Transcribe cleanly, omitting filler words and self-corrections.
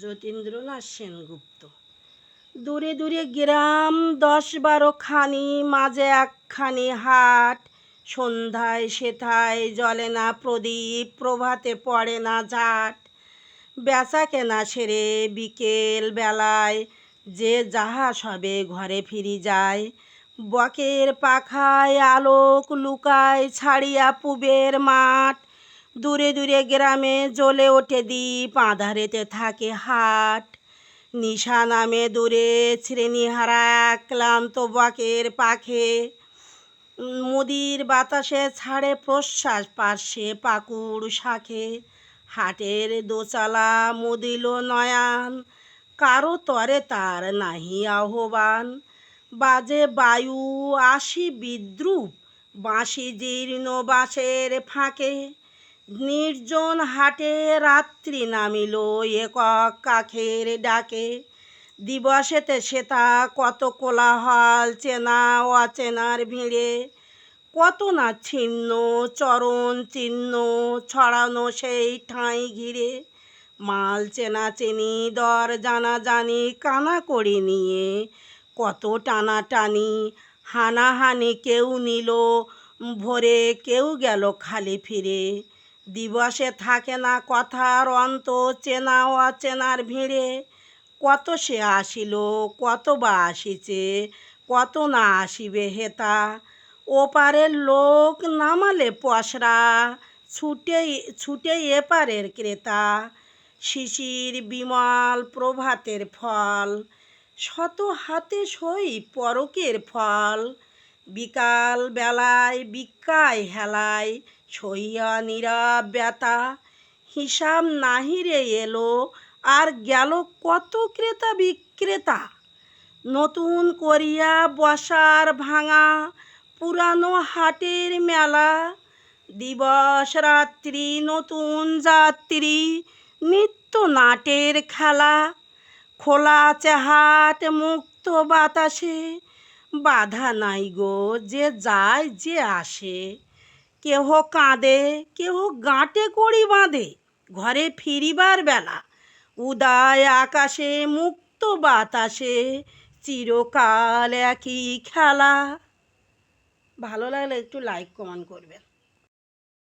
যতীন্দ্রনাথ সেনগুপ্ত। দূরে দূরে গ্রাম 10-12 খানি, মাঝে একখানি হাট। সন্ধ্যায় সেথায় জ্বলে না প্রদীপ, প্রভাতে পড়ে না ঝাট। বেচা কেনা সেরে বিকেল বেলায় যে যাহা সবে ঘরে ফিরি যায়। বকের পাখায় আলোক লুকায় ছাড়িয়া পুবের মাঠ। দূরে দূরে গ্রামে জ্বলে ওঠে দ্বীপ, আঁধারেতে থাকে হাট। নিশা নামে দূরে শ্রেণীহারা এক ক্লান্ত বকের পাখে। মুদির বাতাসে ছাড়ে প্রশ্বাস পার্শ্বে পাকুড় শাখে। হাটের দোচালা মুদিল নয়ান, কারো তরে তার নাহি আহ্বান। বাজে বায়ু আসি বিদ্রুপ, বাঁশি জীর্ণ বাঁশের ফাঁকে। নির্জন হাটে রাত্রি নামিল একক কাকের ডাকে। দিবসেতে সেথা কত কোলাহল, চেনা অচেনার ভিড়ে। কত না ছিন্ন চরণ চিহ্ন ছড়ানো সেই ঠাঁই ঘিরে। মাল চেনাচেনি দর জানাজানি, কানাকড়ি নিয়ে কত টানাটানি। হানাহানি কেউ নিল ভরে, কেউ গেল খালি ফিরে। দিবসে থাকে না কথার অন্ত, চেনা অচেনার ভিড়ে। কত সে আসিল, কত বা আসিছে, কত না আসিবে হেতা। ওপারের লোক নামালে পসরা, ছুটে এপারের ক্রেতা। শিশির বিমল প্রভাতের ফল, শত হাতে সই পরকের ফল। বিকাল বেলায় বিকায় হেলায় সইয়া নীরব ব্যথা। হিসাব নাহিরে এলো আর গেল কত ক্রেতা বিক্রেতা। নতুন করিয়া বসার ভাঙা পুরানো হাটের মেলা। দিবস রাত্রি নতুন যাত্রী, নিত্য নাটের খেলা। খোলা আছে হাট মুক্ত বাতাসে, বাধা নাই গো যে যায় যে আসে। কেহ কাঁদে কেহ গাঁটে কড়ি বাঁধে, ঘরে ফিরিবার বেলা। উদয় আকাশে মুক্ত বাতাসে, চিরকাল একই খেলা। ভালো লাগলে একটু লাইক কমেন্ট করবেন।